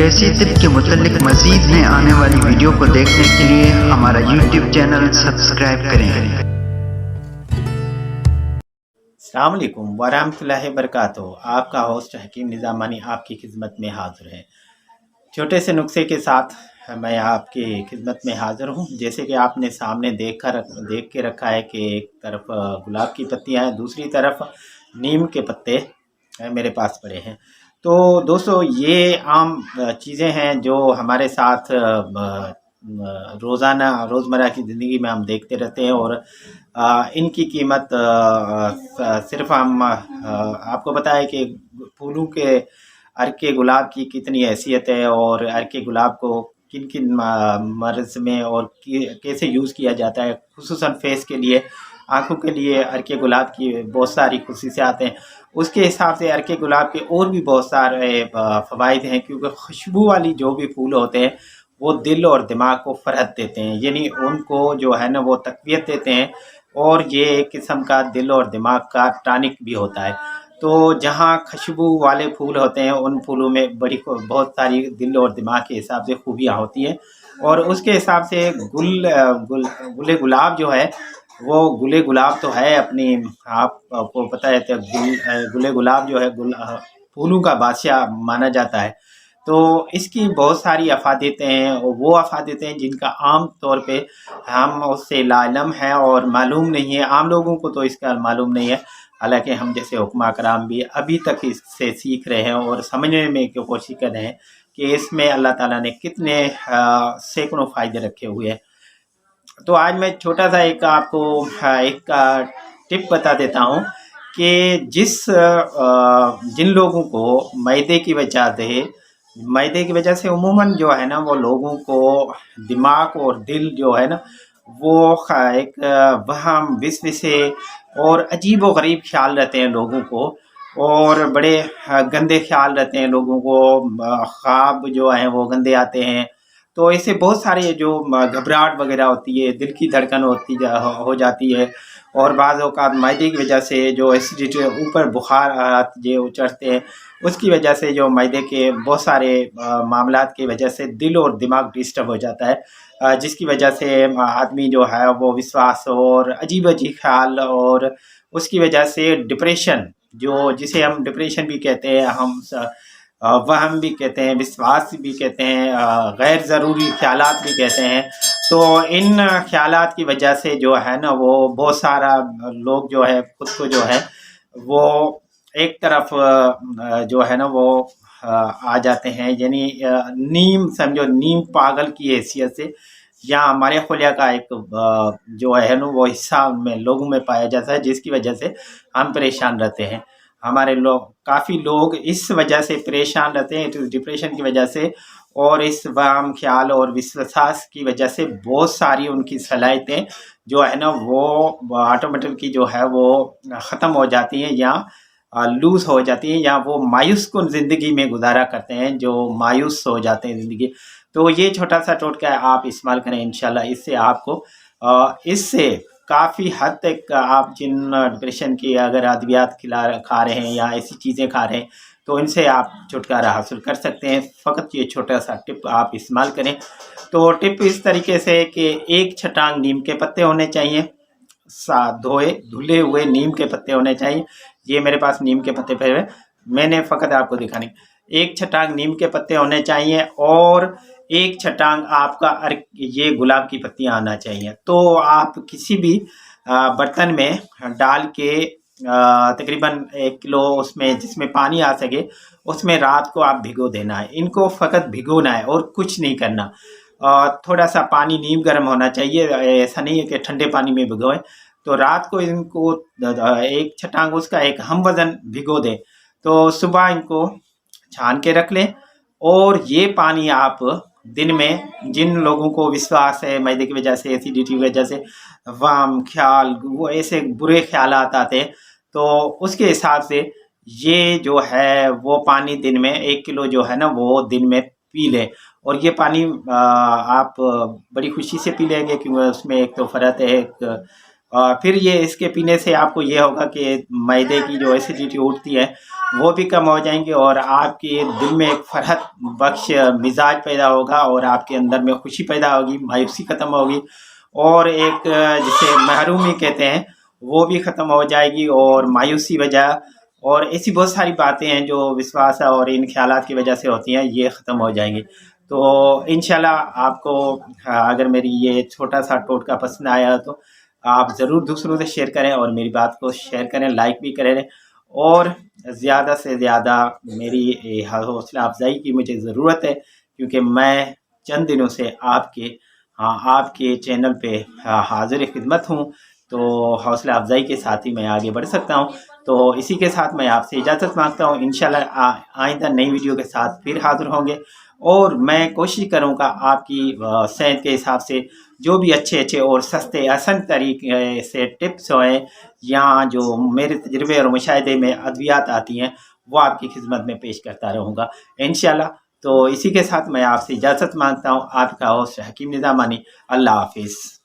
ایسی طب کے متعلق مزید نئے آنے والی ویڈیو کو دیکھنے کے لیے ہمارا یوٹیوب چینل سبسکرائب کریں۔ السلام علیکم ورحمۃ اللہ وبرکاتہ۔ آپ کا ہوسٹ حکیم نظامانی آپ کی خدمت میں حاضر ہے۔ چھوٹے سے نسخے کے ساتھ میں آپ کی خدمت میں حاضر ہوں۔ جیسے کہ آپ نے سامنے دیکھ کے رکھا ہے کہ ایک طرف گلاب کی پتیاں ہیں، دوسری طرف نیم کے پتے میرے پاس پڑے ہیں۔ تو دوستو یہ عام چیزیں ہیں جو ہمارے ساتھ روزمرہ کی زندگی میں ہم دیکھتے رہتے ہیں، اور ان کی قیمت صرف ہم آپ کو بتائیں کہ پھولوں کے عرق گلاب کی کتنی حیثیت ہے، اور عرق گلاب کو کن کن مرض میں اور کیسے یوز کیا جاتا ہے، خصوصاً فیس کے لیے، آنکھوں کے لیے عرق گلاب کی بہت ساری خصوصیات ہیں۔ اس کے حساب سے عرق گلاب کے اور بھی بہت سارے فوائد ہیں، کیونکہ خوشبو والی جو بھی پھول ہوتے ہیں وہ دل اور دماغ کو فرحت دیتے ہیں، یعنی ان کو جو ہے نا وہ تقویت دیتے ہیں، اور یہ ایک قسم کا دل اور دماغ کا ٹانک بھی ہوتا ہے۔ تو جہاں خوشبو والے پھول ہوتے ہیں ان پھولوں میں بہت ساری دل اور دماغ کے حساب سے خوبیاں ہوتی ہیں، اور اس کے حساب سے گل گلاب جو ہے وہ گل گلاب تو ہے اپنی، آپ کو پتہ ہے کہ گل گلاب جو ہے پھولوں کا بادشاہ مانا جاتا ہے۔ تو اس کی بہت ساری افادیتیں ہیں، اور وہ افادیتیں جن کا عام طور پہ ہم اس سے لا علم ہیں اور معلوم نہیں ہے، عام لوگوں کو تو اس کا معلوم نہیں ہے، حالانکہ ہم جیسے حکماء کرام بھی ابھی تک اس سے سیکھ رہے ہیں اور سمجھنے میں کی کوشش کر رہے ہیں کہ اس میں اللہ تعالیٰ نے کتنے سینکڑوں فائدے رکھے ہوئے ہیں۔ تو آج میں چھوٹا سا آپ کو ایک ٹپ بتا دیتا ہوں کہ جن لوگوں کو معدے کی وجہ سے عموماً جو ہے نا وہ لوگوں کو دماغ اور دل جو ہے نا وہ ایک وہم وسوسے اور عجیب و غریب خیال رہتے ہیں لوگوں کو، اور بڑے گندے خیال رہتے ہیں لوگوں کو، خواب جو ہیں وہ گندے آتے ہیں۔ تو ایسے بہت سارے جو گھبراہٹ وغیرہ ہوتی ہے، دل کی دھڑکن ہو جاتی ہے، اور بعض اوقات معدے کی وجہ سے جو ایسیڈیٹی اوپر بخارات جو چڑھتے ہیں اس کی وجہ سے جو معدے کے بہت سارے معاملات کی وجہ سے دل اور دماغ ڈسٹرب ہو جاتا ہے، جس کی وجہ سے آدمی جو ہے وہ وسواس اور عجیب خیال، اور اس کی وجہ سے ڈپریشن جسے ہم ڈپریشن بھی کہتے ہیں، ہم وہم بھی کہتے ہیں، وسواس بھی کہتے ہیں، غیر ضروری خیالات بھی کہتے ہیں۔ تو ان خیالات کی وجہ سے جو ہے نا وہ بہت سارا لوگ جو ہے خود کو جو ہے وہ ایک طرف جو ہے نا وہ آ جاتے ہیں، یعنی نیم پاگل کی حیثیت سے، یا ہمارے خلیہ کا ایک جو ہے نا وہ حصہ میں لوگوں میں پایا جاتا ہے، جس کی وجہ سے ہم پریشان رہتے ہیں۔ ہمارے کافی لوگ اس وجہ سے پریشان رہتے ہیں، ڈپریشن کی وجہ سے، اور اس وہم خیال اور وسواس کی وجہ سے بہت ساری ان کی صلاحیتیں جو ہے نا وہ آٹومیٹکلی جو ہے وہ ختم ہو جاتی ہیں، یا لوز ہو جاتی ہیں، یا وہ مایوس کن زندگی میں گزارا کرتے ہیں، جو مایوس ہو جاتے ہیں زندگی۔ تو یہ چھوٹا سا ٹوٹکا آپ استعمال کریں، انشاءاللہ اس سے آپ کو اس سے کافی حد تک آپ جن ڈپریشن کی اگر ادویات کھا رہے ہیں یا ایسی چیزیں کھا رہے ہیں تو ان سے آپ چھٹکارا حاصل کر سکتے ہیں۔ فقط یہ چھوٹا سا ٹپ آپ استعمال کریں۔ تو ٹپ اس طریقے سے کہ ایک چھٹانگ نیم کے پتے ہونے چاہیے، دھلے ہوئے نیم کے پتے ہونے چاہیے۔ یہ میرے پاس نیم کے پتے پھر میں نے فقط آپ کو دکھانے، ایک چھٹانگ نیم کے پتے ہونے چاہیے، اور ایک چھٹانگ آپ کا یہ گلاب کی پتیاں آنا چاہیے۔ تو آپ کسی بھی برتن میں ڈال کے تقریباً 1 کلو اس میں جس میں پانی آ سکے اس میں رات کو آپ بھگو دینا ہے، ان کو فقط بھگونا ہے اور کچھ نہیں کرنا۔ تھوڑا سا پانی نیم گرم ہونا چاہیے، ایسا نہیں ہے کہ ٹھنڈے پانی میں بھگوئیں۔ تو رات کو ان کو ایک چھٹانگ اس کا ایک ہم وزن بھگو دیں، تو صبح ان کو چھان کے رکھ لیں، اور یہ پانی آپ دن میں جن لوگوں کو وسواس ہے معدے کی وجہ سے، ایسیڈیٹی کی وجہ سے وہم خیال وہ ایسے برے خیالات آتے ہیں، تو اس کے حساب سے یہ جو ہے وہ پانی دن میں 1 کلو جو ہے نا وہ دن میں پی لیں۔ اور یہ پانی آپ بڑی خوشی سے پی لیں گے، کیونکہ اس میں ایک تو فرحت ہے، ایک پھر یہ اس کے پینے سے آپ کو یہ ہوگا کہ معدے کی جو ایسیڈیٹی اٹھتی ہے وہ بھی کم ہو جائیں گی، اور آپ کے دل میں ایک فرحت بخش مزاج پیدا ہوگا، اور آپ کے اندر میں خوشی پیدا ہوگی، مایوسی ختم ہوگی، اور ایک جسے محرومی کہتے ہیں وہ بھی ختم ہو جائے گی، اور مایوسی وجہ اور ایسی بہت ساری باتیں ہیں جو وشواس اور ان خیالات کی وجہ سے ہوتی ہیں، یہ ختم ہو جائیں گی۔ تو انشاءاللہ آپ کو اگر میری یہ چھوٹا سا ٹوٹکا پسند آیا تو آپ ضرور دوسروں سے شیئر کریں، اور میری بات کو شیئر کریں، لائک بھی کریں، اور زیادہ سے زیادہ میری حوصلہ افزائی کی مجھے ضرورت ہے، کیونکہ میں چند دنوں سے آپ کے چینل پہ حاضر خدمت ہوں، تو حوصلہ افزائی کے ساتھ ہی میں آگے بڑھ سکتا ہوں۔ تو اسی کے ساتھ میں آپ سے اجازت مانگتا ہوں، انشاءاللہ آئندہ نئی ویڈیو کے ساتھ پھر حاضر ہوں گے، اور میں کوشش کروں گا آپ کی صحت کے حساب سے جو بھی اچھے اور سستے آسان طریقے سے ٹپس ہیں، یا جو میرے تجربے اور مشاہدے میں ادویات آتی ہیں، وہ آپ کی خدمت میں پیش کرتا رہوں گا انشاءاللہ۔ تو اسی کے ساتھ میں آپ سے اجازت مانگتا ہوں، آپ کا ہوسٹ حکیم نظامانی۔ اللہ حافظ۔